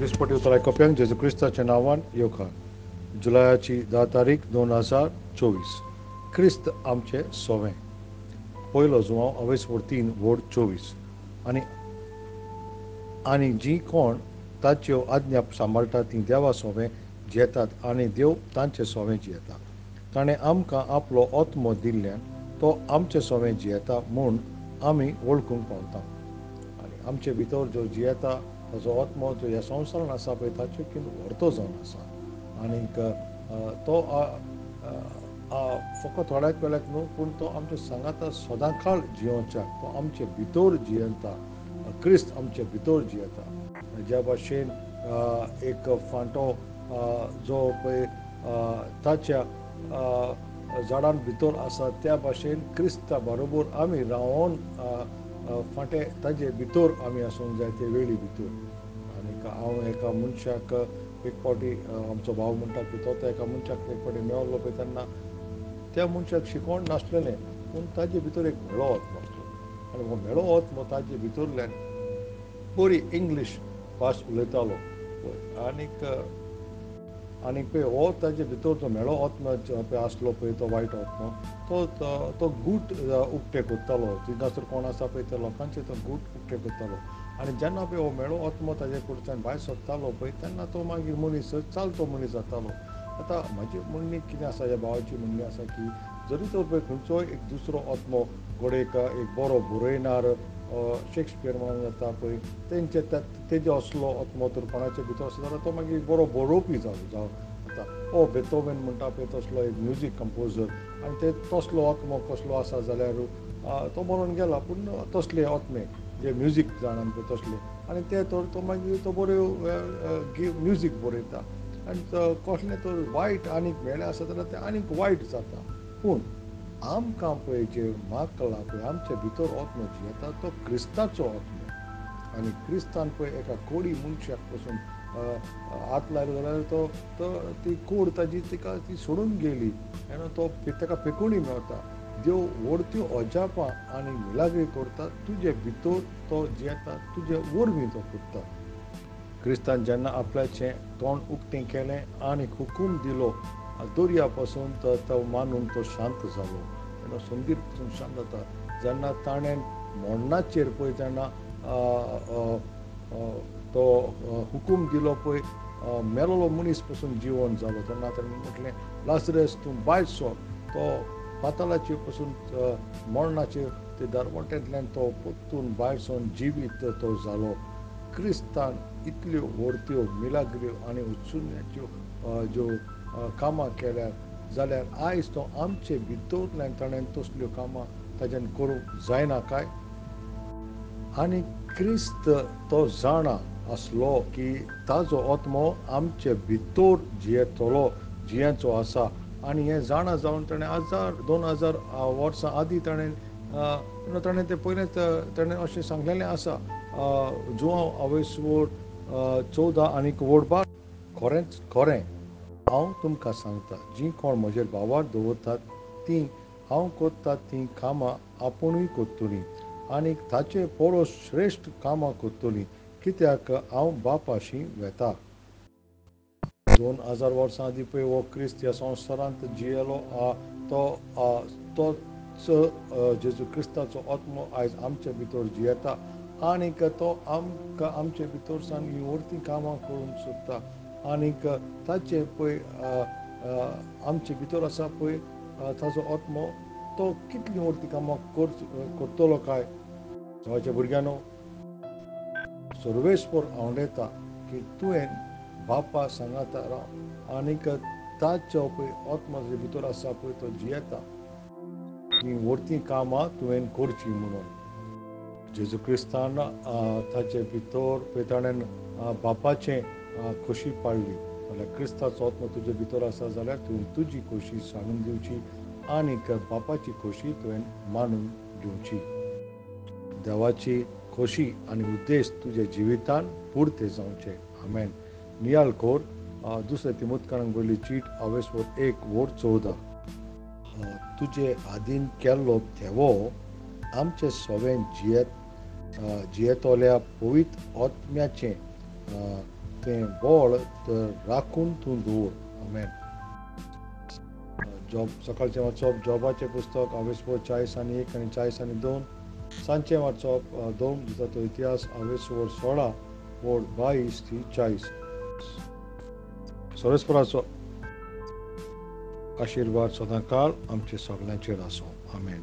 दिसपट्टी कोप्यांक जेजू क्रिस्ताच्या नांवान येवकार. जुलयाची 10 तारीख 2024. क्रिस्त आमचे सोवें. पयलो जुवांव अवेसवड 3:24. आनी आनी जीं कोण ताच्यो आज्ञा सांबाळटात तीं देवा सोवें जियेतात आनी देव तांचे सोवें जियेता. ताणें आमकां आपलो आत्मो दिल्ल्यान तो आमचे सोवें जियेता म्हूण आमी वळखूंक पावता. आनी आमचे भितर जो जियेता ताचो आत्मो जो ह्या संवसारान आसा पळय ताचेकीन व्हरतो जावन आसा. आनीक तो फकत थोड्याच वेळाक न्हू, पूण तो आमच्या सांगाता सदां काळ जियोवच्याक तो आमचे भितर जियेता. क्रिस्त आमचे भितर जियेता. ज्या भाशेन एक फांटो जो पळय ताच्या झाडान भितर आसा त्या भाशेन क्रिस्ता बरोबर आमी रावोन फाटें ताजे भितर आमी आसूंक जाय ते वेळी भितर. आनीक हांव एका मनशाक एक फावटी आमचो भाव म्हणटा की तो एका मनशाक एक फावटी मेळ्ळो पळय तेन्ना त्या मनशाक शिकोवण नासलेलें, पूण ताजे भितर एक म्हेळो आत्मो आसलो. आनी हो म्हेळो आत्मो ताजे भितरल्यान बरी इंग्लीश भास उलयतालो पळय. आनीक पळय हो ताजे भितर जो म्हेळो आत्मो पळय आसलो पळय तो वायट आत्मो तो गूट उक्ते कोत्तालो. थिंगासर कोण आसा पळय त्या लोकांचे तो गूट उक्ते कोत्तालो. आनी जेन्ना पळय हो म्हेळो आत्मो ताजे कडच्यान भायर सरतालो पळय तेन्ना तो मागीर मनीस चालतो मनीस जातालो. आतां म्हाजी म्हणणी कितें आसा, ह्या भावाची म्हणणी आसा की जरी तर पळय खंयचोय एक दुसरो आत्मो घोडेक एक बरो बरयणार शेक्सपियर म्हणून जाता पळय तेजे असलो आत्मो तर कोणाचे भितर आसा जाल्यार तो मागीर बरो बरोवपी जावं. आतां हो बेथोवेन म्हणटा पळय तसलो एक म्युजीक कंपोजर आनी ते तसलो आत्मो कसलो आसा जाल्यार तो मरून गेला, पूण तसले आत्मे जे म्युजीक जाणान पळय तसले आनी ते तो मागीर तो बऱ्यो म्युजीक बरयता. आनी कसलें तर वायट आनीक मेळ्ळें आसा जाल्यार तें आनीक वायट जाता. पूण आमकां पळय जे म्हाका कळ्ळां पळय आमचे भितर आत्मो जियेता तो क्रिस्ताचो आत्मो. आनी क्रिस्तान पळय एका कोडी मनशाक पासून हात लायलो जाल्यार ती कूड तिका ती सोडून गेली. तो ताका पेकुणी मेवता. देव व्हडत्यो अजापां आनी मिलाग्री करता तुजे भितर तो जियेता, तुजे वरवीं तो करता. क्रिस्तान जेन्ना आपल्याचें तोंड उक्तें केलें आनी हुकूम दिलो दर्या पासून तो मानून तो शांत जालो. संगीत पासून शांत जाता. जेन्ना ताणें मोडणाचेर पळय जेन्ना तो हुकूम दिलो पळय मेलोलो मनीस पासून जिवंत जालो तेन्ना ताणें म्हटलें लाजरस तूं भायर सर. तो पाताळाचेर पासून मोडणाचेर ते दारवट्यांतल्यान तो परतून भायर सरून जिवीत तो जालो. क्रिस्तान इतल्यो व्हडत्यो मिलाग्र्यो आनी उत्सुन्याच्यो ज्यो कामां केल्यार जाल्यार आयज तो आमचे भितरल्यान ताणें तसल्यो कामां ताच्यान करूंक जायना काय? आनी क्रिस्त तो जाणा आसलो की ताजो आत्मो आमचे भितर जियेचो आसा. आनी हें जाणा जावन ताणें 2000 वर्सां आदीं ताणें तें पयलेंच ताणें अशें सांगलेलें आसा. जुवांव अवेसवड 14 आनीक वड 12. खरेंच खरें हांव तुमकां सांगता, जीं कोण म्हजेर भावार दवरतात तीं हांव कोत्ता तीं कामां आपुणूय कोत्तलीं आनीक ताचे परस श्रेश्ठ कामां कोत्तलीं, कित्याक हांव बापाशी वेतां. 2000 वर्सां आदीं पळय हो क्रिस्त ह्या संवसारांत जियेलो. तोच जेजू क्रिस्ताचो आत्मो आयज आमचे भितर जियेता आनीक तो आमकां आमचे भितर सावन हीं व्हडलीं कामां करूंक सोदता. आनीक ताचे पळय आमचे भितर आसा पळय ताजो आत्मो तो कितलीं व्हडलीं कामां करतलो काय? देवाच्या भुरग्यांनो, सर्वेस्पर आवडटा की तुवें बापा सांगाता राव आनीक ताचो पळय आत्मो जे भितर आसा पळय तो जियेता. हीं व्हडलीं कामां तुवें करचीं म्हणून. जेजू क्रिस्तान ताचे भितर पळय ताणें बापाचें खोशी पाळली जाल्यार क्रिस्ताचो आत्मो तुजे भितर आसा जाल्यार तुवें तुजी खोशी सांडून दिवची आनीक बापाची खोशी तुवें मानून घेवची. देवाची खोशी आनी उद्देश तुजे जिवितान पुर्ते जावचे. आमेन. नियाल कोर 2 तिमुथकारांक बरयल्ली चीट अवेसवड 1:14. तुजे आदीन केल्लो देवो आमचे सोवें जियेतोल्या पवित्र आत्म्याचें तें बोळ तर राखून तूं दवर. आमेन. जॉब सकाळचें वाचप जॉबाचें पुस्तक 40:1 आनी 40:2. सांजचें वाचप 2 दिसाचो इतिहास 16 वोड 22 ती 40. सोरेस्पराचो आशिर्वाद सदांकाळ आमचे सगळ्यांचेर आसूं. आमेन.